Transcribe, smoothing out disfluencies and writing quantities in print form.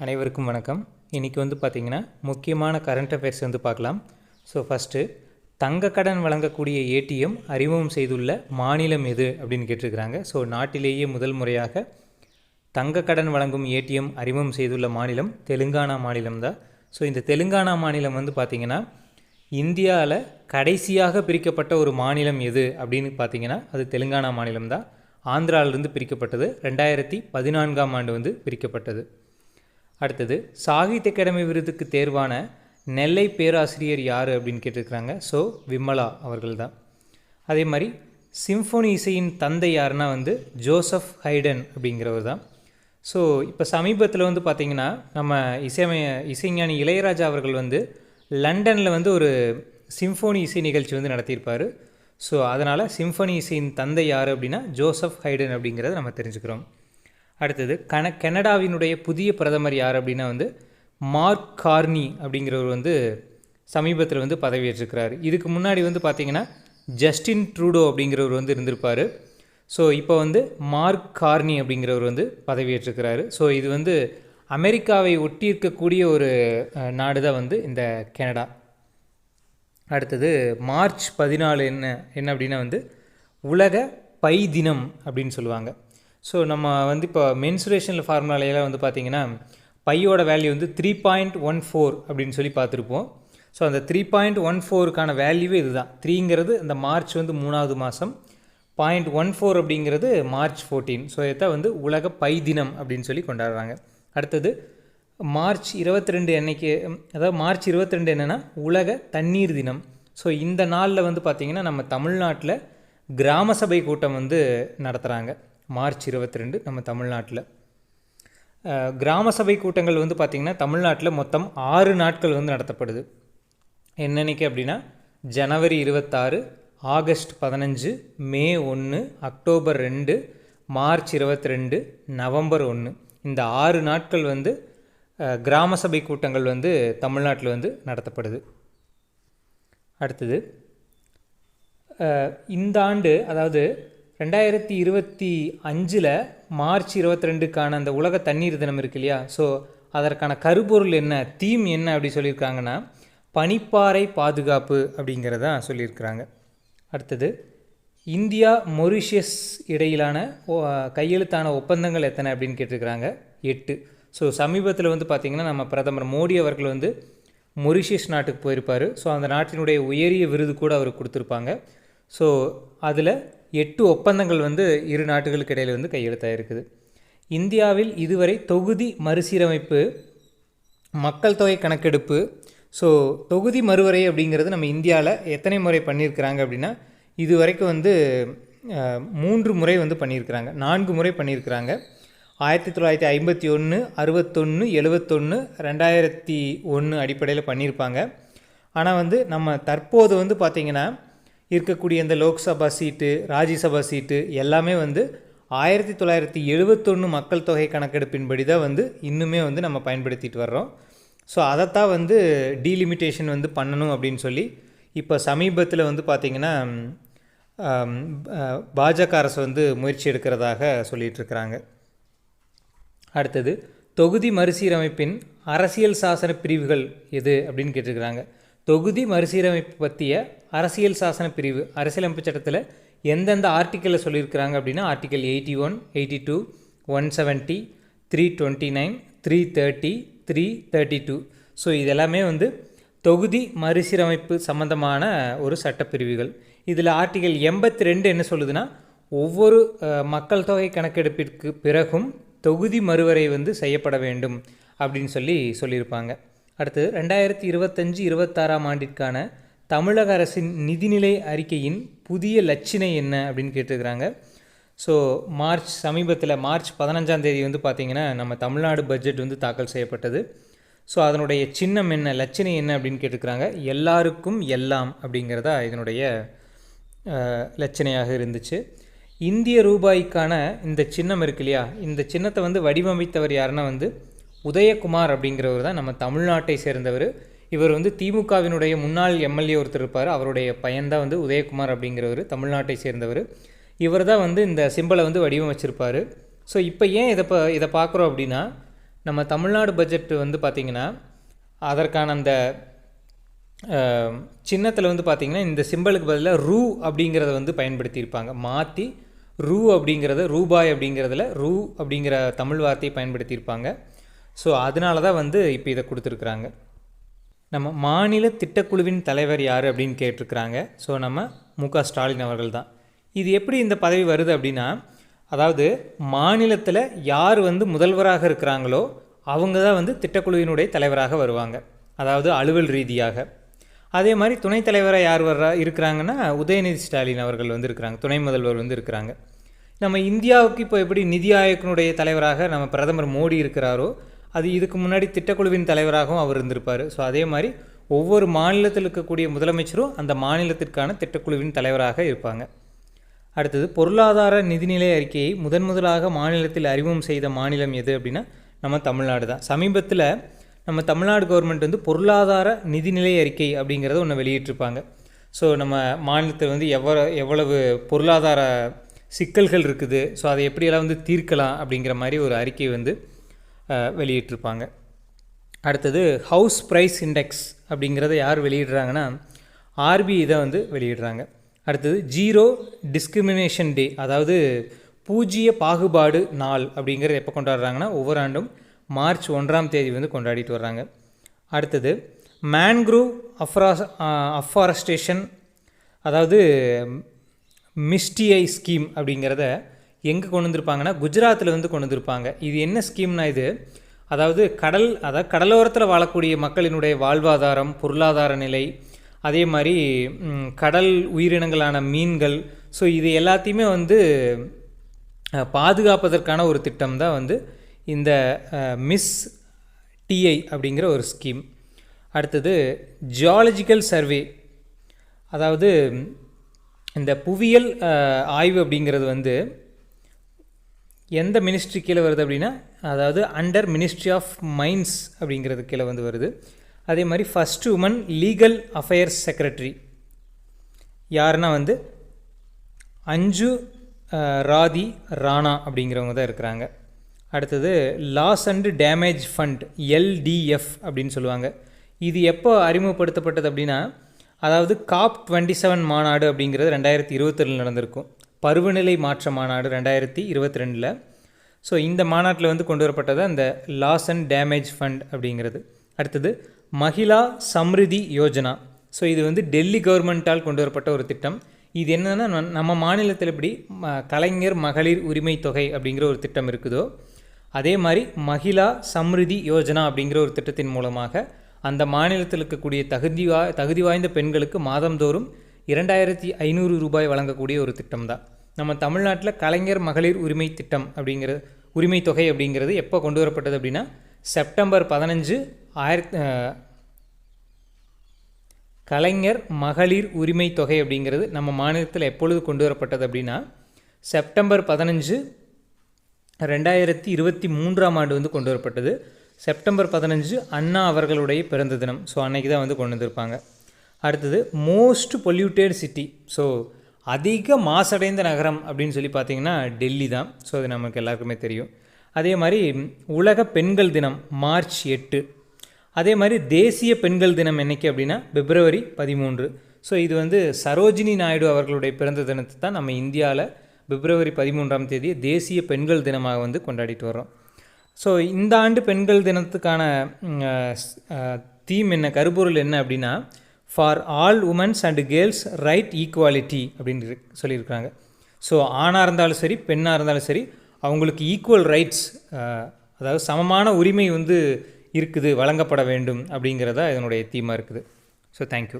அனைவருக்கும் வணக்கம். இன்றைக்கி வந்து பார்த்திங்கன்னா முக்கியமான கரண்ட் அஃபேர்ஸ் வந்து பார்க்கலாம். ஸோ ஃபஸ்ட்டு, தங்க கடன் வழங்கக்கூடிய ஏடிஎம் அறிமுகம் செய்துள்ள மாநிலம் எது அப்படின்னு கேட்டிருக்கிறாங்க. ஸோ நாட்டிலேயே முதல் முறையாக தங்க கடன் வழங்கும் ஏடிஎம் அறிமுகம் செய்துள்ள மாநிலம் தெலுங்கானா மாநிலம் தான். ஸோ இந்த தெலுங்கானா மாநிலம் வந்து பார்த்திங்கன்னா இந்தியாவில் கடைசியாக பிரிக்கப்பட்ட ஒரு மாநிலம் எது அப்படின்னு பார்த்திங்கன்னா அது தெலுங்கானா மாநிலம் தான். ஆந்திராவிலிருந்து பிரிக்கப்பட்டது 2014ஆம் ஆண்டு வந்து பிரிக்கப்பட்டது. அடுத்தது, சாகித்ய அகாடமி விருதுக்கு தேர்வான நெல்லை பேராசிரியர் யார் அப்படின்னு கேட்டிருக்கிறாங்க. ஸோ விமலா அவர்கள் தான். அதே மாதிரி சிம்ஃபோனி இசையின் தந்தை யாருன்னா வந்து ஜோசப் ஹைடன் அப்படிங்கிறவர் தான். ஸோ இப்போ சமீபத்தில் வந்து பார்த்திங்கன்னா நம்ம இசைஞானி இளையராஜா அவர்கள் வந்து லண்டனில் வந்து ஒரு சிம்ஃபோனி இசை நிகழ்ச்சி வந்து நடத்தியிருப்பார். ஸோ அதனால் சிம்ஃபோனி இசையின் தந்தை யார் அப்படின்னா ஜோசப் ஹைடன் அப்படிங்கிறத நம்ம தெரிஞ்சுக்கிறோம். அடுத்தது, கனடாவினுடைய புதிய பிரதமர் யார் அப்படின்னா வந்து மார்க் கார்னி அப்படிங்கிறவர் வந்து சமீபத்தில் வந்து பதவியேற்றிருக்கிறார். இதுக்கு முன்னாடி வந்து பார்த்திங்கன்னா ஜஸ்டின் ட்ரூடோ அப்படிங்கிறவர் வந்து இருந்திருப்பார். ஸோ இப்போ வந்து மார்க் கார்னி அப்படிங்கிறவர் வந்து பதவியேற்றிருக்கிறாரு. ஸோ இது வந்து அமெரிக்காவை ஒட்டி இருக்கக்கூடிய ஒரு நாடு தான் வந்து இந்த கனடா. அடுத்தது, மார்ச் 14 என்ன அப்படின்னா வந்து உலக பை தினம் அப்படின்னு சொல்லுவாங்க. ஸோ நம்ம வந்து இப்போ மென்சுரேஷனில் ஃபார்முலாலையெல்லாம் வந்து பார்த்திங்கன்னா பையோட வேல்யூ வந்து 3.14 அப்படின்னு சொல்லி பார்த்துருப்போம். ஸோ அந்த 3.14க்கான வேல்யூவே இது தான். 3ங்கிறது அந்த மார்ச் வந்து 3வது மாதம், 0.14 அப்படிங்கிறது மார்ச் 14. ஸோ இதை வந்து உலக பை தினம் அப்படின்னு சொல்லி கொண்டாடுறாங்க. அடுத்தது, மார்ச் 22 அன்னைக்கு, அதாவது மார்ச் 22 என்னென்னா உலக தண்ணீர் தினம். ஸோ இந்த நாளில் வந்து பார்த்திங்கன்னா நம்ம தமிழ்நாட்டில் கிராம சபை கூட்டம் வந்து நடத்துகிறாங்க. மார்ச் 22 நம்ம தமிழ்நாட்டில் கிராம சபை கூட்டங்கள் வந்து பார்த்திங்கன்னா தமிழ்நாட்டில் மொத்தம் 6 நாட்கள் வந்து நடத்தப்படுது. என்னன்னைக்கு அப்படின்னா ஜனவரி 26, ஆகஸ்ட் 15, மே 1, அக்டோபர் 2, மார்ச் 22, நவம்பர் 1. இந்த 6 நாட்கள் வந்து கிராம சபை கூட்டங்கள் வந்து தமிழ்நாட்டில் வந்து நடத்தப்படுது. அடுத்தது, இந்த ஆண்டு அதாவது 2025 மார்ச் 22க்கான அந்த உலக தண்ணீர் தினம் இருக்கு இல்லையா? ஸோ அதற்கான கருப்பொருள் என்ன, தீம் என்ன அப்படி சொல்லியிருக்காங்கன்னா பனிப்பாறை பாதுகாப்பு அப்படிங்கிறதான் சொல்லியிருக்கிறாங்க. அடுத்தது, இந்தியா மொரிஷியஸ் இடையிலான கையெழுத்தான ஒப்பந்தங்கள் எத்தனை அப்படின்னு கேட்டிருக்கிறாங்க. 8. ஸோ சமீபத்தில் வந்து பார்த்திங்கன்னா நம்ம பிரதமர் மோடி அவர்கள் வந்து மொரிஷியஸ் நாட்டுக்கு போயிருப்பார். ஸோ அந்த நாட்டினுடைய உயரிய விருது கூட அவருக்கு கொடுத்துருப்பாங்க. ஸோ அதில் 8 ஒப்பந்தங்கள் வந்து இரு நாட்டுகளுக்கு இடையில் வந்து கையெழுத்தாயிருக்குது. இந்தியாவில் இதுவரை தொகுதி மறுசீரமைப்பு, மக்கள் தொகை கணக்கெடுப்பு, ஸோ தொகுதி மறுவரை அப்படிங்கிறது நம்ம இந்தியாவில் எத்தனை முறை பண்ணியிருக்கிறாங்க அப்படின்னா இது வரைக்கும் வந்து 3 முறை வந்து பண்ணியிருக்கிறாங்க, 4 முறை பண்ணியிருக்கிறாங்க. 1951, 61, 71, 2001 அடிப்படையில் பண்ணியிருப்பாங்க. ஆனால் வந்து நம்ம தற்போது வந்து பார்த்திங்கன்னா இருக்கக்கூடிய இந்த லோக்சபா சீட்டு, ராஜ்யசபா சீட்டு எல்லாமே வந்து 1971 மக்கள் தொகை கணக்கெடுப்பின்படி தான் வந்து இன்னுமே வந்து நம்ம பயன்படுத்திட்டு வர்றோம். ஸோ அதைத்தான் வந்து டீலிமிட்டேஷன் வந்து பண்ணணும் அப்படின்னு சொல்லி இப்போ சமீபத்தில் வந்து பார்த்திங்கன்னா பாஜக அரசு வந்து முயற்சி எடுக்கிறதாக சொல்லிகிட்ருக்கிறாங்க. அடுத்தது, தொகுதி மறுசீரமைப்பின் அரசியல் சாசன பிரிவுகள் எது அப்படின்னு கேட்டிருக்கிறாங்க. தொகுதி மறுசீரமைப்பு பற்றிய அரசியல் சாசன பிரிவு அரசியலமைப்பு சட்டத்தில் எந்தெந்த ஆர்டிக்கலில் சொல்லியிருக்கிறாங்க அப்படின்னா ஆர்டிக்கல் 81, 82, 170, 329, 330, 332. ஸோ இதெல்லாமே வந்து தொகுதி மறுசீரமைப்பு சம்பந்தமான ஒரு சட்டப்பிரிவுகள். இதில் ஆர்டிக்கல் 82 என்ன சொல்லுதுன்னா ஒவ்வொரு மக்கள் தொகை கணக்கெடுப்பிற்கு பிறகும் தொகுதி மறுவரை வந்து செய்யப்பட வேண்டும் அப்படின்னு சொல்லியிருப்பாங்க. அடுத்து, 2025-26ஆம் ஆண்டிற்கான தமிழக அரசின் நிதிநிலை அறிக்கையின் புதிய லட்சணை என்ன அப்படின்னு கேட்டிருக்கிறாங்க. ஸோ சமீபத்தில் மார்ச் 15ஆம் தேதி வந்து பார்த்திங்கன்னா நம்ம தமிழ்நாடு பட்ஜெட் வந்து தாக்கல் செய்யப்பட்டது. ஸோ அதனுடைய சின்னம் என்ன, லட்சணை என்ன அப்படின்னு கேட்டிருக்கிறாங்க. எல்லாருக்கும் எல்லாம் அப்படிங்கிறதா இதனுடைய லட்சணையாக இருந்துச்சு. இந்திய ரூபாய்க்கான இந்த சின்னம் இருக்கு இல்லையா, இந்த சின்னத்தை வந்து வடிவமைத்தவர் யாருன்னா வந்து உதயகுமார் அப்படிங்கிறவர் தான், நம்ம தமிழ்நாட்டை சேர்ந்தவர். இவர் வந்து திமுகவினுடைய முன்னாள் எம்எல்ஏ ஒருத்தர் இருப்பார், அவருடைய பையன்தான் வந்து உதயகுமார் அப்படிங்கிறவர், தமிழ்நாட்டை சேர்ந்தவர். இவர் தான் வந்து இந்த சிம்பலை வந்து வடிவமைச்சிருப்பார். ஸோ இப்போ ஏன் இதை பார்க்குறோம் அப்படின்னா நம்ம தமிழ்நாடு பட்ஜெட் வந்து பார்த்திங்கன்னா அதற்கான அந்த சின்னத்தில் வந்து பார்த்திங்கன்னா இந்த சிம்பிளுக்கு பதிலாக ரூ அப்படிங்கிறத வந்து பயன்படுத்தியிருப்பாங்க. மாற்றி ரூ அப்படிங்கிறத ரூபாய் அப்படிங்கிறதுல ரூ அப்படிங்கிற தமிழ் வார்த்தையை பயன்படுத்தியிருப்பாங்க. ஸோ அதனால தான் வந்து இப்போ இதை கொடுத்துருக்குறாங்க. நம்ம மாநில திட்டக்குழுவின் தலைவர் யார் அப்படின்னு கேட்டிருக்கிறாங்க. ஸோ நம்ம மு.க. ஸ்டாலின் அவர்கள் தான். இது எப்படி இந்த பதவி வருது அப்படின்னா, அதாவது மாநிலத்தில் யார் வந்து முதல்வராக இருக்கிறாங்களோ அவங்க தான் வந்து திட்டக்குழுவினுடைய தலைவராக வருவாங்க, அதாவது அலுவல் ரீதியாக. அதே மாதிரி துணைத் தலைவராக யார் இருக்கிறாங்கன்னா உதயநிதி ஸ்டாலின் அவர்கள் வந்து இருக்கிறாங்க, துணை முதல்வர் வந்து இருக்கிறாங்க. நம்ம இந்தியாவுக்கு இப்போ எப்படி நிதி ஆயோக்கினுடைய தலைவராக நம்ம பிரதமர் மோடி இருக்கிறாரோ, அது இதுக்கு முன்னாடி திட்டக்குழுவின் தலைவராகவும் அவர் இருந்திருப்பார். ஸோ அதே மாதிரி ஒவ்வொரு மாநிலத்தில் இருக்கக்கூடிய முதலமைச்சரும் அந்த மாநிலத்திற்கான திட்டக்குழுவின் தலைவராக இருப்பாங்க. அடுத்தது, பொருளாதார நிதிநிலை அறிக்கையை முதலாக மாநிலத்தில் அறிமுகம் செய்த மாநிலம் எது அப்படின்னா நம்ம தமிழ்நாடு தான். சமீபத்தில் நம்ம தமிழ்நாடு கவர்மெண்ட் வந்து பொருளாதார நிதிநிலை அறிக்கை அப்படிங்கிறத ஒன்று வெளியிட்டிருப்பாங்க. ஸோ நம்ம மாநிலத்தில் வந்து எவ்வளவு பொருளாதார சிக்கல்கள் இருக்குது, ஸோ அதை எப்படியெல்லாம் வந்து தீர்க்கலாம் அப்படிங்கிற மாதிரி ஒரு அறிக்கை வந்து வெளியிட்டிருப்பாங்க. அடுத்தது, ஹவுஸ் ப்ரைஸ் இண்டெக்ஸ் அப்படிங்கிறத யார் வெளியிடுறாங்கன்னா ஆர்பிஐ இதை வந்து வெளியிடுறாங்க. அடுத்தது, ஜீரோ டிஸ்கிரிமினேஷன் டே, அதாவது பூஜ்ஜிய பாகுபாடு நாள் அப்படிங்கிறது எப்போ கொண்டாடுறாங்கன்னா ஒவ்வொரு ஆண்டும் மார்ச் 1ஆம் தேதி வந்து கொண்டாடிட்டு வர்றாங்க. அடுத்தது, மேன்க்ரூவ் அஃபாரஸ்டேஷன், அதாவது மிஸ்டிஐ ஸ்கீம் அப்படிங்கிறத எங்கே கொண்டு வந்திருப்பாங்கன்னா குஜராத்தில் வந்து கொண்டு வந்திருப்பாங்க. இது என்ன ஸ்கீம்னா, இது அதாவது கடலோரத்தில் வாழக்கூடிய மக்களினுடைய வாழ்வாதாரம், பொருளாதார நிலை, அதே மாதிரி கடல் உயிரினங்களான மீன்கள், ஸோ இது எல்லாத்தையுமே வந்து பாதுகாப்பதற்கான ஒரு திட்டம் தான் வந்து இந்த மிஸ் டிஐ அப்படிங்கிற ஒரு ஸ்கீம். அடுத்தது, ஜியாலஜிக்கல் சர்வே, அதாவது இந்த புவியியல் ஆய்வு அப்படிங்கிறது வந்து எந்த மினிஸ்ட்ரி கீழே வருது அப்படின்னா, அதாவது அண்டர் மினிஸ்ட்ரி ஆஃப் மைன்ஸ் அப்படிங்கிறது கீழே வந்து வருது. அதே மாதிரி first woman legal affairs secretary யாருன்னா வந்து அஞ்சு ராதி ராணா அப்படிங்கிறவங்க தான் இருக்கிறாங்க. அடுத்தது, loss and damage fund, LDF அப்படின்னு சொல்லுவாங்க. இது எப்போ அறிமுகப்படுத்தப்பட்டது அப்படின்னா, அதாவது COP27 மாநாடு அப்படிங்கிறது 2022 நடந்திருக்கும். பருவநிலை மாற்ற மாநாடு 2022. ஸோ இந்த மாநாட்டில் வந்து கொண்டு வரப்பட்டது அந்த லாஸ் அண்ட் டேமேஜ் ஃபண்ட் அப்படிங்கிறது. அடுத்தது, மகிழா சம்ரிதி யோஜனா. ஸோ இது வந்து டெல்லி கவர்மெண்ட்டால் கொண்டு வரப்பட்ட ஒரு திட்டம். இது என்னென்னா, நம்ம மாநிலத்தில் எப்படி கலைஞர் மகளிர் உரிமை தொகை அப்படிங்கிற ஒரு திட்டம் இருக்குதோ, அதே மாதிரி மகிழா சம்ரிதி யோஜனா அப்படிங்கிற ஒரு திட்டத்தின் மூலமாக அந்த மாநிலத்தில் இருக்கக்கூடிய தகுதி வாய்ந்த பெண்களுக்கு மாதந்தோறும் 2500 ரூபாய் வழங்கக்கூடிய ஒரு திட்டம் தான். நம்ம தமிழ்நாட்டில் கலைஞர் மகளிர் உரிமை திட்டம் அப்படிங்கிற உரிமை தொகை அப்படிங்கிறது எப்போ கொண்டு வரப்பட்டது அப்படின்னா செப்டம்பர் 15 கலைஞர் மகளிர் உரிமை தொகை அப்படிங்கிறது நம்ம மாநிலத்தில் எப்பொழுது கொண்டு வரப்பட்டது அப்படின்னா செப்டம்பர் 15 2023ஆம் ஆண்டு வந்து கொண்டு வரப்பட்டது. செப்டம்பர் 15 அண்ணா அவர்களுடைய பிறந்த தினம். ஸோ அன்னைக்கு தான் வந்து கொண்டு வந்திருப்பாங்க. அடுத்தது, மோஸ்ட் பொல்யூட்டட் சிட்டி, ஸோ அதிக மாசடைந்த நகரம் அப்படின்னு சொல்லி பார்த்தீங்கன்னா டெல்லி தான். ஸோ அது நமக்கு எல்லாருக்குமே தெரியும். அதே மாதிரி உலக பெண்கள் தினம் மார்ச் 8. அதே மாதிரி தேசிய பெண்கள் தினம் என்னைக்கு அப்படின்னா பிப்ரவரி 13. ஸோ இது வந்து சரோஜினி நாயுடு அவர்களுடைய பிறந்த தினத்தை தான் நம்ம இந்தியாவில் பிப்ரவரி 13ஆம் தேதி தேசிய பெண்கள் தினமாக வந்து கொண்டாடிட்டு வரோம். ஸோ இந்த ஆண்டு பெண்கள் தினத்துக்கான தீம் என்ன, கருப்பொருள் என்ன அப்படின்னா for all women's and girls right equality அப்படின்னு சொல்லியிருக்காங்க. ஸோ ஆணாக இருந்தாலும் சரி பெண்ணாக இருந்தாலும் சரி அவங்களுக்கு ஈக்குவல் ரைட்ஸ், அதாவது சமமான உரிமை வந்து இருக்குது, வழங்கப்பட வேண்டும் அப்படிங்கிறதா இதனுடைய தீமாக இருக்குது. So thank you.